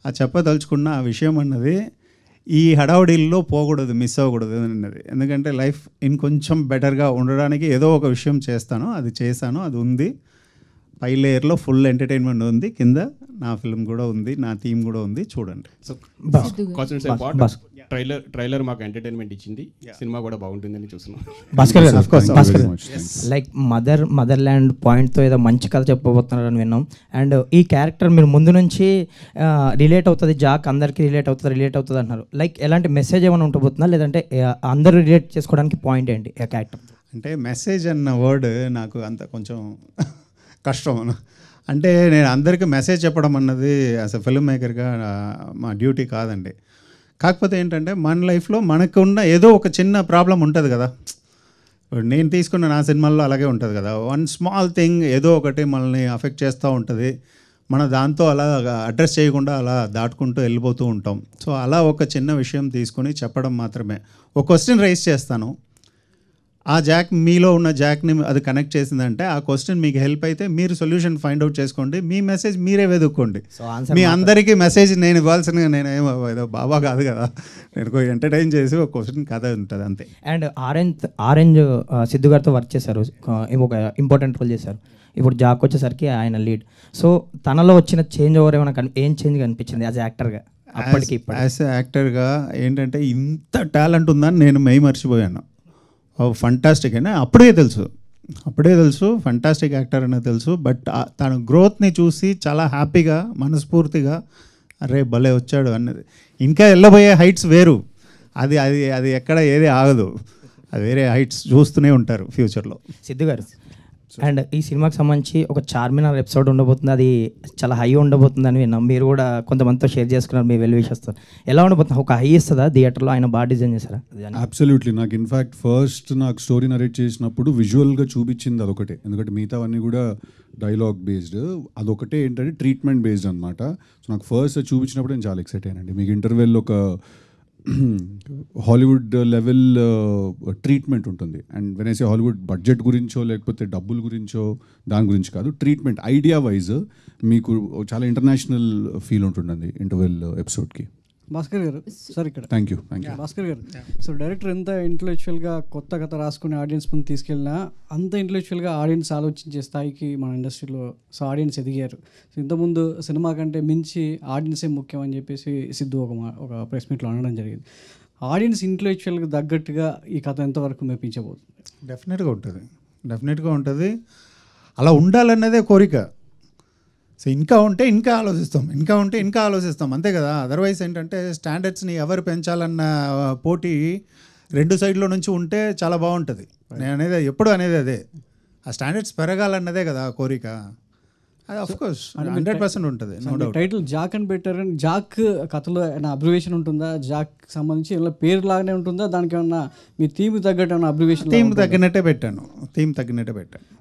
ఆ చెప్పదలుచుకున్న ఆ విషయం అన్నది ఈ హడావుడిల్లో పోకూడదు, మిస్ అవ్వకూడదు అన్నది. ఎందుకంటే లైఫ్ ఇంకొంచెం బెటర్గా ఉండడానికి ఏదో ఒక విషయం చేస్తాను, అది చేశాను, అది ఉంది. పై లేయర్లో ఫుల్ ఎంటర్టైన్మెంట్ ఉంది, కింద నా ఫిల్మ్ కూడా ఉంది, నా థీమ్ కూడా ఉంది, చూడండి. సో ట్రైలర్ మాకు ఎంటర్టైన్మెంట్ ఇచ్చింది, సినిమా కూడా బాగుంటుందని చూస్తున్నాం. భాస్కర్ గారు లైక్ మదర్ ల్యాండ్ పాయింట్తో ఏదో మంచి కథ చెప్పబోతున్నారని విన్నాం. అండ్ ఈ క్యారెక్టర్ మీరు ముందు నుంచి రిలేట్ అవుతుంది, జాక్ అందరికీ రిలేట్ అవుతుంది అంటున్నారు. లైక్ ఎలాంటి మెసేజ్ ఏమైనా ఉండబోతుందా, లేదంటే అందరూ రిలేట్ చేసుకోవడానికి పాయింట్ ఏంటి ఆ క్యారెక్టర్? అంటే మెసేజ్ అన్న వర్డ్ నాకు అంత కొంచెం కష్టం. అంటే నేను అందరికీ మెసేజ్ చెప్పడం అన్నది యాజ్ అ ఫిల్మ్ మేకర్గా మా డ్యూటీ కాదండి. కాకపోతే ఏంటంటే మన లైఫ్లో మనకున్న ఏదో ఒక చిన్న ప్రాబ్లం ఉంటుంది కదా. నేను తీసుకున్న నా సినిమాల్లో అలాగే ఉంటుంది కదా, వన్ స్మాల్ థింగ్ ఏదో ఒకటి మనల్ని అఫెక్ట్ చేస్తూ ఉంటుంది. మన దాంతో అలా అడ్రస్ చేయకుండా అలా దాటుకుంటూ వెళ్ళిపోతూ ఉంటాం. సో అలా ఒక చిన్న విషయం తీసుకొని చెప్పడం మాత్రమే. ఒక క్వశ్చన్ రైజ్ చేస్తాను, ఆ జాక్ మీలో ఉన్న జాక్ని అది కనెక్ట్ చేసిందంటే ఆ క్వశ్చన్ మీకు హెల్ప్ అయితే మీరు సొల్యూషన్ ఫైండ్ అవుట్ చేసుకోండి, మీ మెసేజ్ మీరే వెతుక్కోండి. మీ అందరికీ మెసేజ్ నేను ఇవ్వాల్సిన నేను ఏదో బాబా కాదు కదా, నేను ఎంటర్టైన్ చేసి ఒక క్వశ్చన్ కథ ఉంటుంది అంతే. అండ్ ఆరెంజ్ సిద్ధు గారితో వర్క్ చేశారు, ఒక ఇంపార్టెంట్ రోల్ చేశారు. ఇప్పుడు జాక్ వచ్చేసరికి ఆయన లీడ్. సో తనలో వచ్చిన చేంజ్ ఓవర్ ఏమైనా ఏం చేంజ్ కనిపించింది యాజ్ యాక్టర్గా? అప్పటికి యాజ్ యాక్టర్గా ఏంటంటే ఇంత టాలెంట్ ఉందని నేను మర్చిపోయాను. ఫంటాస్టిక్ అని అప్పుడే తెలుసు ఫంటాస్టిక్ యాక్టర్ అనేది తెలుసు. బట్ తన గ్రోత్ని చూసి చాలా హ్యాపీగా మనస్ఫూర్తిగా అరే భలే వచ్చాడు అన్నది. ఇంకా వెళ్ళబోయే హైట్స్ వేరు, అది అది అది ఎక్కడ ఏది ఆగదు, అది వేరే హైట్స్ చూస్తూనే ఉంటారు ఫ్యూచర్లో. సిద్ధు గారు, అండ్ ఈ సినిమాకి సంబంధించి ఒక చార్మినార్ ఎపిసోడ్ ఉండబోతుంది, అది చాలా హై ఉండబోతుందని విన్నాం. మీరు కూడా కొంతమందితో షేర్ చేసుకున్నారు మీ వెల్ విషెస్తో. ఎలా ఉండబోతుంది? ఒక హై ఇస్తుందా థియేటర్లో? ఆయన బాగా డిజైన్ చేశారా? అబ్సల్యూట్లీ. నాకు ఇన్ఫ్యాక్ట్ ఫస్ట్ నాకు స్టోరీ నరేట్ చేసినప్పుడు విజువల్గా చూపించింది అదొకటే, ఎందుకంటే మిగతావన్నీ కూడా డైలాగ్ బేస్డ్, అదొకటే ఏంటంటే ట్రీట్మెంట్ బేస్డ్ అనమాట. సో నాకు ఫస్ట్ చూపించినప్పుడు నేను చాలా ఎక్సైట్ అయ్యానండి. మీకు ఇంటర్వెల్ ఒక హాలీవుడ్ లెవెల్ ట్రీట్మెంట్ ఉంటుంది. And when I say Hollywood budget గురించో లేకపోతే డబ్బుల గురించో దాని గురించి కాదు, ట్రీట్మెంట్ ఐడియా వైజ్ మీకు చాలా ఇంటర్నేషనల్ ఫీల్ ఉంటుందండి ఇంటర్వెల్ ఎపిసోడ్కి. భాస్కర్ గారు సార్ ఇక్కడ థ్యాంక్ యూ. భాస్కర్ గారు, సో డైరెక్టర్ ఎంత ఇంటలెక్చువల్గా కొత్త కథ రాసుకుని ఆడియన్స్ ముందు తీసుకెళ్ళినా అంత ఇంటలెక్చువల్గా ఆడియన్స్ ఆలోచించే స్థాయికి మన ఇండస్ట్రీలో సో ఆడియన్స్ ఎదిగారు. సో ఇంతకుముందు సినిమా కంటే మించి ఆడియన్సే ముఖ్యం అని చెప్పేసి సిద్ధు ఒక ప్రెస్ మీట్లో అనడం జరిగింది. ఆడియన్స్ ఇంటలెక్చువల్గా తగ్గట్టుగా ఈ కథ ఎంతవరకు మెప్పించబోతుంది? డెఫినెట్గా ఉంటుంది. అలా ఉండాలన్నదే కోరిక. సో ఇంకా ఉంటే ఇంకా ఆలోచిస్తాం అంతే కదా. అదర్వైజ్ ఏంటంటే స్టాండర్డ్స్ని ఎవరు పెంచాలన్న పోటీ రెండు సైడ్లో నుంచి ఉంటే చాలా బాగుంటుంది. నేను ఎప్పుడు అనేది అదే, ఆ స్టాండర్డ్స్ పెరగాలన్నదే కదా ఆ కోరిక. అది ఆఫ్ కోర్స్ 100% ఉంటుంది, నో డౌట్. టైటిల్ జాక్ అని పెట్టారు, జాక్ కథలో ఏమైనా అబ్రివేషన్ ఉంటుందా? జాక్ సంబంధించి ఏమైనా పేరు లాగానే ఉంటుందా? దానికి ఏమన్నా మీ థీమ్ తగ్గట్టు ఏమైనా అబ్రివేషన్? థీమ్ తగ్గినట్టే పెట్టాను.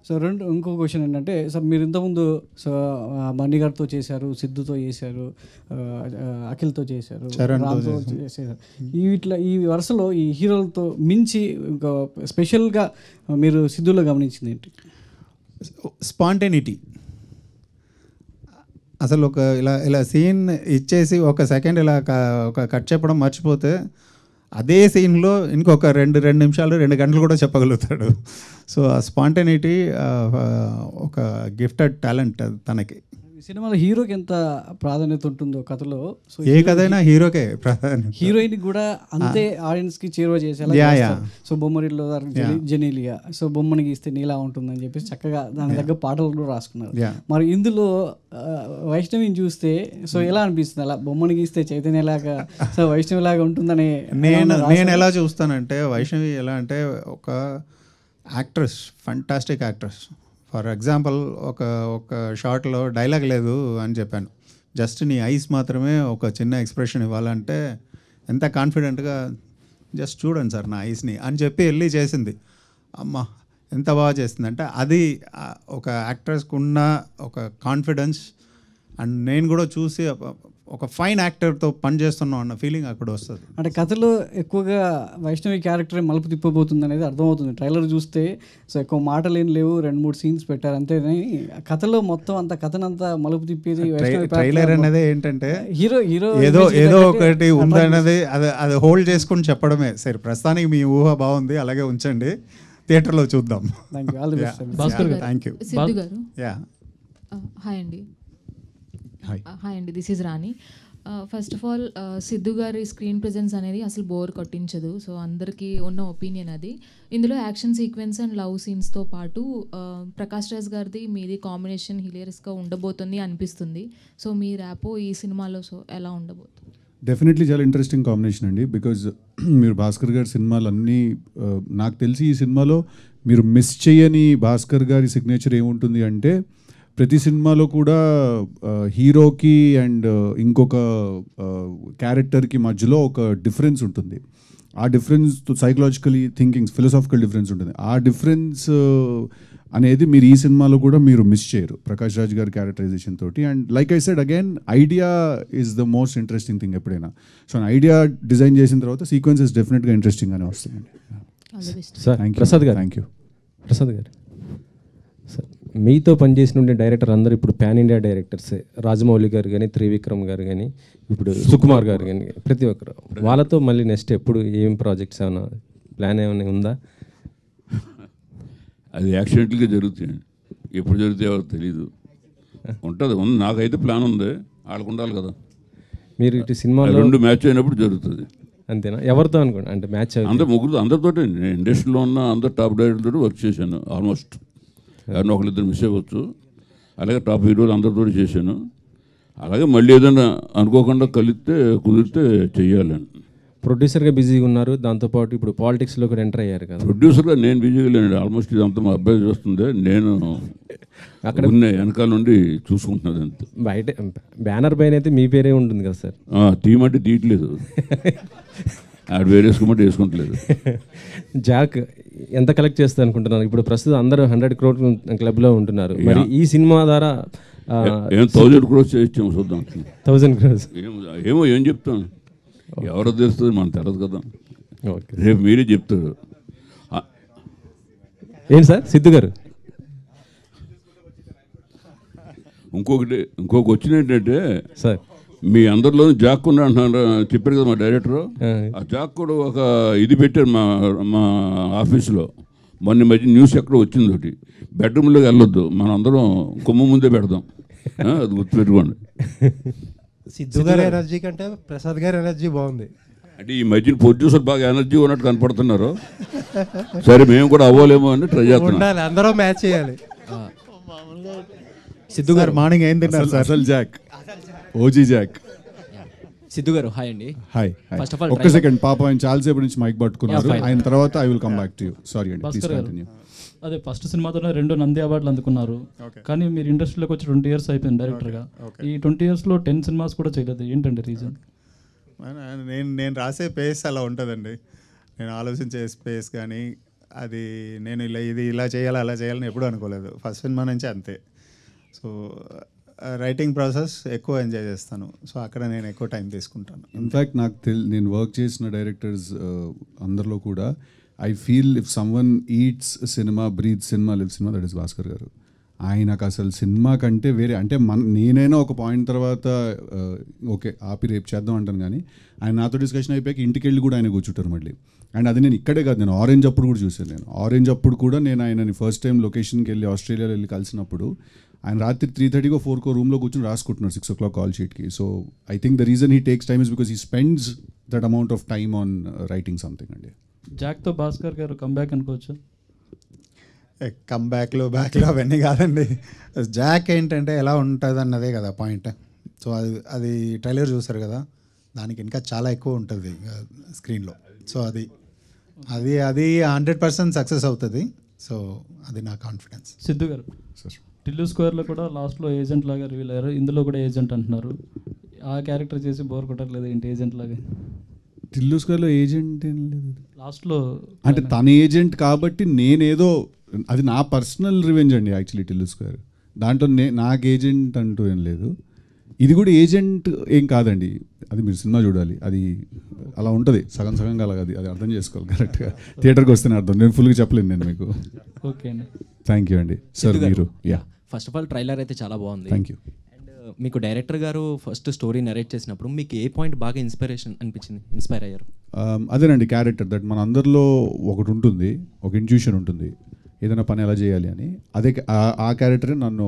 సో ఇంకో క్వశ్చన్ ఏంటంటే, సార్ మీరు ఇంతకుముందు సో మణి గారితో చేశారు, సిద్ధుతో చేశారు, అఖిల్తో చేశారు, రామ్తో చేశారు. ఈ వరుసలో ఈ హీరోలతో మించి ఇంకా స్పెషల్గా మీరు సిద్ధులో గమనించింది ఏంటి? స్పాంటేనిటీ. అసలు ఒక ఇలా సీన్ ఇచ్చేసి ఒక సెకండ్ ఇలా ఒక కట్ చెప్పడం మర్చిపోతే అదే సీన్లో ఇంకొక రెండు నిమిషాలు 2 గంటలు కూడా చెప్పగలుగుతాడు. సో ఆ స్పాంటేనిటీ ఒక గిఫ్టెడ్ టాలెంట్ తనకి. సినిమాలో హీరోకి ఎంత ప్రాధాన్యత ఉంటుందో కథలో, సో ఏ కథైనా హీరోకే ప్రాధాన్యత. హీరోయిన్ కూడా అంతే ఆడియన్స్కి చేరువ చేసేలా. సో బొమ్మరిలో జెనీలియా, సో బొమ్మని గీస్తే నీలా ఉంటుందని చెప్పేసి చక్కగా దాని దగ్గర పాటలు కూడా రాసుకున్నారు. మరి ఇందులో వైష్ణవిని చూస్తే సో ఎలా అనిపిస్తుంది? అలా బొమ్మని గీస్తే చైతన్యలాగా సో వైష్ణవిలాగా ఉంటుందని నేను ఎలా చూస్తానంటే, వైష్ణవి ఎలా అంటే ఒక actress, fantastic actress. For example ఒక షార్ట్లో డైలాగ్ లేదు అని చెప్పాను, జస్ట్ నీ ఐస్ మాత్రమే ఒక చిన్న ఎక్స్ప్రెషన్ ఇవ్వాలంటే ఎంత కాన్ఫిడెంట్గా జస్ట్ చూడండి సార్ నా ఐస్ని అని చెప్పి వెళ్ళి చేసింది. అమ్మ ఎంత బాగా చేస్తుందంటే అది ఒక యాక్ట్రెస్కి ఉన్న ఒక కాన్ఫిడెన్స్. అండ్ నేను కూడా చూసి ఒక ఫైన్ యాక్టర్తో పని చేస్తున్నాం అన్న ఫీలింగ్ అక్కడ వస్తుంది. అంటే కథలో ఎక్కువగా వైష్ణవి క్యారెక్టర్ మలుపు తిప్పబోతుంది అనేది అర్థమవుతుంది ట్రైలర్ చూస్తే. సో ఎక్కువ మాటలు ఏం లేవు, 2-3 సీన్స్ పెట్టారు అంతేని. కథలో మొత్తం అంత కథనంతా మలుపు తిప్పేది ట్రైలర్ అనేది ఏంటంటే హీరో హీరో ఏదో ఒకటి ఉందన్నది అది హోల్డ్ చేసుకుని చెప్పడమే. సరే ప్రస్తుతానికి మీ ఊహ బాగుంది, అలాగే ఉంచండి, థియేటర్లో చూద్దాం. Thank you. హాయ్ అండి, this is Rani. First of all Siddhu గారి స్క్రీన్ ప్రెజెన్స్ అనేది అసలు బోర్ కొట్టించదు. సో అందరికీ ఉన్న ఒపీనియన్ అది. ఇందులో యాక్షన్ సీక్వెన్స్ అండ్ లవ్ సీన్స్తో పాటు ప్రకాష్ రాజ్ గారిది మీది కాంబినేషన్ హిలేరియస్గా ఉండబోతుంది అనిపిస్తుంది. సో మీ ర్యాపో ఈ సినిమాలో సో ఎలా ఉండబోతుంది? డెఫినెట్లీ చాలా ఇంట్రెస్టింగ్ కాంబినేషన్ అండి. బికాజ్ మీరు భాస్కర్ గారి సినిమాలు అన్నీ నాకు తెలిసి ఈ సినిమాలో మీరు మిస్ చేయని భాస్కర్ గారి సిగ్నేచర్ ఏముంటుంది అంటే ప్రతి సినిమాలో కూడా హీరోకి అండ్ ఇంకొక క్యారెక్టర్కి మధ్యలో ఒక డిఫరెన్స్ ఉంటుంది. ఆ difference psychologically thinking, philosophical difference ఉంటుంది. ఆ డిఫరెన్స్ అనేది మీరు ఈ సినిమాలో కూడా మీరు మిస్ చేయరు ప్రకాష్ రాజ్ గారి క్యారెక్టరైజేషన్ తోటి. And like I said again, idea is the most interesting thing ఎప్పుడైనా. సో ఐడియా డిజైన్ చేసిన తర్వాత సీక్వెన్సెస్ డెఫినెట్గా ఇంట్రెస్టింగ్గానే వస్తాయండి. సార్ ప్రసాద్ గారు, థ్యాంక్ యూ. ప్రసాద్ గారు, సార్ మీతో పనిచేసిన డైరెక్టర్ అందరూ ఇప్పుడు పాన్ ఇండియా డైరెక్టర్సే. రాజమౌళి గారు కానీ, త్రివిక్రమ్ గారు కానీ, ఇప్పుడు సుకుమార్ గారు కానీ, ప్రతి ఒక్కరు. వాళ్ళతో మళ్ళీ నెక్స్ట్ ఎప్పుడు ఏం ప్రాజెక్ట్స్ ఏమైనా ప్లాన్ ఏమైనా ఉందా? అది యాక్సిడెంట్గా జరుగుతాయండి, ఎప్పుడు జరుగుతాయో తెలీదు. ఉంటుంది, నాకైతే ప్లాన్ ఉంది, వాళ్ళకు ఉండాలి కదా. మీరు ఇటు సినిమాలో 2 మ్యాచ్ అయినప్పుడు జరుగుతుంది. అంతేనా? ఎవరితో అనుకోండి అంటే మ్యాచ్ అందరు ముగ్గురు, అందరితో ఇండస్ట్రీలో ఉన్న అందరు టాప్ డైరెక్టర్తో వర్క్ చేశాను. ఆల్మోస్ట్ ఎవరినో ఒకరిద్దరు మిస్ అవ్వచ్చు. అలాగే టాప్ హీరోలు అందరితో చేశాను. అలాగే మళ్ళీ ఏదైనా అనుకోకుండా కుదిరితే చెయ్యాలని. ప్రొడ్యూసర్గా బిజీగా ఉన్నారు, దాంతోపాటు ఇప్పుడు పాలిటిక్స్లో కూడా ఎంటర్ అయ్యారు కదా. ప్రొడ్యూసర్గా నేను బిజీగా లేనండి. ఆల్మోస్ట్ ఇదంతా మా అబ్బాయి చూస్తుంది, నేను అక్కడ వెనకాల నుండి చూసుకుంటున్నది అంతే. బయట బ్యానర్ పైన అయితే మీ పేరే ఉంటుంది కదా సార్. తీయమంటే తీయట్లేదు, ఆడు వేరే వేసుకోమంటే వేసుకుంటలేదు. జాక్ ఎంత కలెక్ట్ చేస్తుంది అనుకుంటున్నారు? ఇప్పుడు ప్రస్తుతం అందరూ 100 crore క్లబ్లో ఉంటున్నారు. మరి ఈ సినిమా ద్వారా 1000 crores చేయించాము, చూద్దాం. 1000 crores ఏమో ఏం చెప్తాను, ఎవరో తెలుస్తుంది, మనకు తెలియదు కదా. రేపు మీరే చెప్తారు. ఏంటి సార్ సిద్ధు గారు? ఇంకొక వచ్చిన ఏంటంటే సార్, మీ అందరిలోనూ జాక్ ఉన్నా అంటున్నారు, చెప్పారు కదా మా డైరెక్టరు. ఆ జాక్ కూడా ఒక ఇది పెట్టారు మా ఆఫీస్లో. మొన్న మధ్య న్యూస్ ఎక్కడో వచ్చింది ఒకటి, బెడ్రూమ్లోకి వెళ్ళొద్దు, మనం అందరం కొమ్మ ముందే పెడదాం, అది గుర్తుపెట్టుకోండి. సిద్ధు గారి ఎనర్జీ కంటే ప్రసాద్ గారి ఎనర్జీ బాగుంది. అంటే ఈ మధ్యన ప్రొడ్యూసర్ బాగా ఎనర్జీ ఉన్నట్టు కనపడుతున్నారు. సరే మేము కూడా అవ్వలేమో అని ట్రై చేస్తున్నాం. అందరూ మ్యాచ్ చేయాలి. సిద్ధు గారు మార్నింగ్ ఏం తిన్నారు సార్? అసలు జాక్, ఓజీ జాక్. సిద్ధు గారు హాయ్ అండి. హాయ్. ఫస్ట్ ఆఫ్ ఆల్ ఒక్క సెకండ్, పాప ఆయన చాలాసేపు నుంచి మైక్ పట్టుకున్నారు. ఆయన తర్వాత I will come back to you. Sorry అండి, ప్లీజ్ కంటిన్యూ. అదే ఫస్ట్ సినిమాతోనే 2 నంది అవార్డులు అందుకున్నారు. కానీ మీరు ఇండస్ట్రీలోకి వచ్చి 20 years అయిపోయింది డైరెక్టర్గా. ఈ 20 yearsలో 10 సినిమాస్ కూడా చేయలేదు, ఏంటండి రీజన్? నేను రాసే పేస్ అలా ఉంటుందండి. నేను ఆలోచించే స్పేస్ కానీ అది నేను ఇలా చేయాలి అలా చేయాలని ఎప్పుడూ అనుకోలేదు. ఫస్ట్ సినిమా నుంచి అంతే. సో రైటింగ్ ప్రాసెస్ ఎక్కువ ఎంజాయ్ చేస్తాను. సో అక్కడ నేను ఎక్కువ టైం తీసుకుంటాను. ఇన్ఫ్యాక్ట్ నాకు నేను వర్క్ చేసిన డైరెక్టర్స్ అందరిలో కూడా I feel if someone eats cinema, breathe cinema, live cinema, that is Bhaskar గారు. ఆయనకు అసలు సినిమా కంటే వేరే, అంటే నేనైనా ఒక పాయింట్ తర్వాత ఓకే ఆపి రేపు చేద్దాం అంటాను, కానీ ఆయన నాతో డిస్కషన్ అయిపోయాక ఇంటికి వెళ్ళి కూడా ఆయన కూర్చుంటారు మళ్ళీ. అండ్ అది నేను ఇక్కడే కాదు, నేను ఆరెంజ్ అప్పుడు కూడా చూశాను. నేను ఆరెంజ్ అప్పుడు కూడా నేను ఆయనని ఫస్ట్ టైం లొకేషన్కి వెళ్ళి ఆస్ట్రేలియాలో వెళ్ళి కలిసినప్పుడు ఆయన రాత్రి 3:30 4 రూమ్లో కూర్చొని రాసుకుంటున్నారు 6 o'clock కాల్ షీట్కి. So I think the reason he takes time is because he spends that amount of time on writing something అండి. జాక్తో భాస్కర్ గారు కంబ్యాక్ అనుకోవచ్చు? కంబ్యాక్లో అవన్నీ కాదండి. జాక్ ఏంటంటే ఎలా ఉంటుంది అన్నదే కదా పాయింట్. సో అది ట్రైలర్ చూసారు కదా, దానికి ఇంకా చాలా ఎక్కువ ఉంటుంది స్క్రీన్లో. సో అది 100% సక్సెస్ అవుతుంది. సో అది నా కాన్ఫిడెన్స్. సిద్ధు గారు, టిల్లు స్క్వేర్లో కూడా లాస్ట్లో ఏజెంట్ లాగా రివీల్ అయ్యారు, ఇందులో కూడా ఏజెంట్ అంటున్నారు. ఆ క్యారెక్టర్ చేసి బోర్ కొట్టట్లేదు ఏంటి ఏజెంట్ లాగా? టిల్లు స్క్వేర్లో ఏజెంట్ ఏం లేదు లాస్ట్లో, అంటే తన ఏజెంట్ కాబట్టి నేనేదో అది నా పర్సనల్ రివెంజ్ అండి యాక్చువల్లీ టిల్లు స్క్వేర్. దాంట్లో నాకు ఏజెంట్ అంటూ ఏం లేదు. ఇది కూడా ఏజెంట్ ఏం కాదండి, అది మీరు సినిమా చూడాలి. అది అలా ఉంటుంది, సగం సగంగా అలాగ అది అర్థం చేసుకోవాలి కరెక్ట్గా. థియేటర్కి వస్తేనే అర్థం, నేను ఫుల్గా చెప్పలేను నేను మీకు. ఓకే అండి, థ్యాంక్ యూ అండి. సార్ మీరు ఫస్ట్ ఆఫ్ ఆల్ ట్రైలర్ అయితే చాలా బాగుంది. Thank you. అండ్ మీకు డైరెక్టర్ గారు ఫస్ట్ స్టోరీ నరేట్ చేసినప్పుడు మీకు ఏ పాయింట్ బాగా ఇన్స్పైర్ అయ్యారు? అదేనండి క్యారెక్టర్ దట్ మన అందరిలో ఒకటి ఉంటుంది, ఒక ఇంట్యూషన్ ఉంటుంది ఏదైనా పని ఎలా చేయాలి అని. అదే ఆ క్యారెక్టరే నన్ను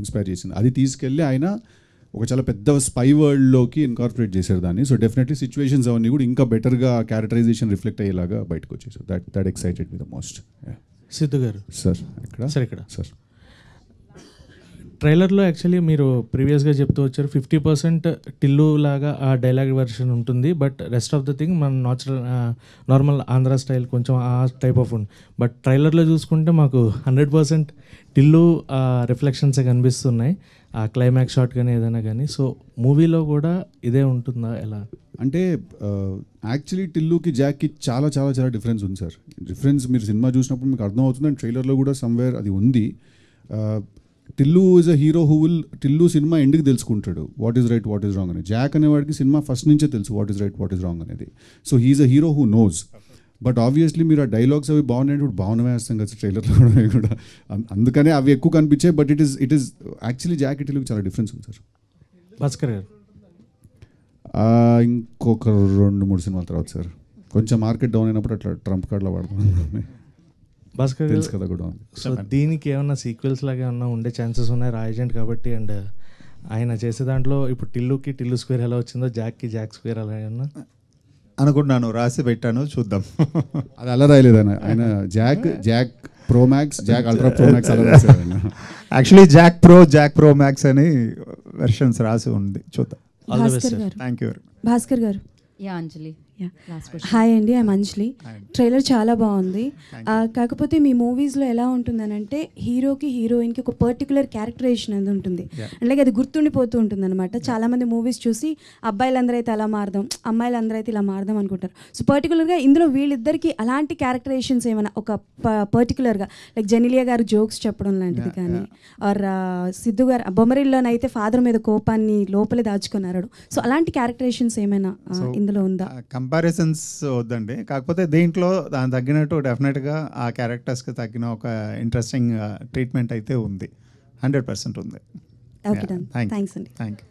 ఇన్స్పైర్ చేసింది. అది తీసుకెళ్ళి ఆయన ఒక చాలా పెద్ద స్పై వరల్డ్లోకి ఇన్కార్పొరేట్ చేశారు దాన్ని. సో డెఫినెట్లీ సిచ్యువేషన్స్ అవన్నీ కూడా ఇంకా బెటర్గా క్యారెక్టరైజేషన్ రిఫ్లెక్ట్ అయ్యేలాగా బయటకు వచ్చేసారు. That excited me the most. Siddhu garu sir ఇక్కడ సార్ ఇక్కడ సార్ ట్రైలర్లో యాక్చువల్లీ మీరు ప్రీవియస్గా చెప్తూ వచ్చారు 50% టిల్లు లాగా ఆ డైలాగ్ వెర్షన్ ఉంటుంది, but rest of the thing మన నార్మల్ ఆంధ్ర స్టైల్ కొంచెం ఆ టైప్ ఆఫ్ ఉంది. బట్ ట్రైలర్లో చూసుకుంటే మాకు 100% టిల్లు రిఫ్లెక్షన్సే కనిపిస్తున్నాయి, ఆ క్లైమాక్స్ షాట్ కానీ ఏదైనా కానీ. సో మూవీలో కూడా ఇదే ఉంటుందా ఎలా? అంటే యాక్చువల్లీ టిల్లుకి జాక్కి చాలా చాలా చాలా డిఫరెన్స్ ఉంది సార్. డిఫరెన్స్ మీరు సినిమా చూసినప్పుడు మీకు అర్థం అవుతుంది, అండ్ ట్రైలర్లో కూడా సమ్వేర్ అది ఉంది. Tillu is a hero who will, Tillu cinema ఎండ్కి తెలుసుకుంటాడు what is right what is wrong అని. జాక్ అనేవాడికి సినిమా ఫస్ట్ నుంచే తెలుసు what is right what is wrong అనేది. So he's a hero who knows. But obviously మీరు ఆ డైలాగ్స్ అవి బాగున్నాయి, ఇప్పుడు బాగున్నాయి వేస్తాం కదా ట్రైలర్లో కూడా, అందుకనే అవి ఎక్కువ కనిపించాయి. But it is actually Jack టిల్లుకి చాలా డిఫరెన్స్ ఉంది సార్. భాస్కర్ గారు ఇంకొక 2-3 సినిమాల తర్వాత సార్ కొంచెం మార్కెట్ డౌన్ అయినప్పుడు అట్లా ట్రంప్ కార్డ్లో వాడుతున్నాను. భాస్కర్ తెలుసు కదా కూడా. సో దీనికి ఏమన్నా సీక్వెల్స్ లాగా ఏమన్నా ఉండే ఛాన్సెస్ ఉన్నాయి రా ఏజెంట్ కాబట్టి? అండ్ ఆయన చేసే దాంట్లో ఇప్పుడు టిల్లుకి టిల్లు స్క్వేర్ ఎలా వచ్చిందో జాక్కి జాక్ స్క్వేర్ అలా ఏమన్నా అనుకుంటున్నాను, రాసి పెట్టాను, చూద్దాం. అది అలా రాయలేదు ఆయన Jack pro max, Jack ultra pro max అలా రాశారు ఆయన. యాక్చువల్లీ జాక్ ప్రో మ్యాక్స్ అని వెర్షన్స్ రాసి ఉంది, చూద్దాం. Thank you. Bhaskar garu. Anjali. Hi అండి, ఐఎమ్ అంజలి. ట్రైలర్ చాలా బాగుంది. కాకపోతే మీ మూవీస్లో ఎలా ఉంటుందనంటే హీరోకి హీరోయిన్కి ఒక పర్టికులర్ క్యారెక్టరైజేషన్ అనేది ఉంటుంది, అలాగే అది గుర్తుండిపోతూ ఉంటుంది అనమాట. చాలామంది మూవీస్ చూసి అబ్బాయిలందరూ అయితే అలా మారదాం, అమ్మాయిలందరూ అయితే ఇలా మారదాం అనుకుంటారు. సో పర్టికులర్గా ఇందులో వీళ్ళిద్దరికి అలాంటి క్యారెక్టరైజేషన్స్ ఏమైనా ఒక పర్టికులర్గా లైక్ జెనిలియా గారు జోక్స్ చెప్పడం లాంటిది కానీ, ఆర్ సిద్ధు గారు బొమ్మరిల్లోనైతే ఫాదర్ మీద కోపాన్ని లోపలే దాచుకున్నారు. సో అలాంటి క్యారెక్టరైజేషన్స్ ఏమైనా ఇందులో ఉందా? కంపారిజన్స్ వద్దండి, కాకపోతే దీంట్లో దాని తగ్గినట్టు డెఫినెట్గా ఆ క్యారెక్టర్స్కి తగ్గిన ఒక ఇంట్రెస్టింగ్ ట్రీట్మెంట్ అయితే ఉంది, 100% ఉంది. ఓకే, థ్యాంక్స్ అండి. Thank you.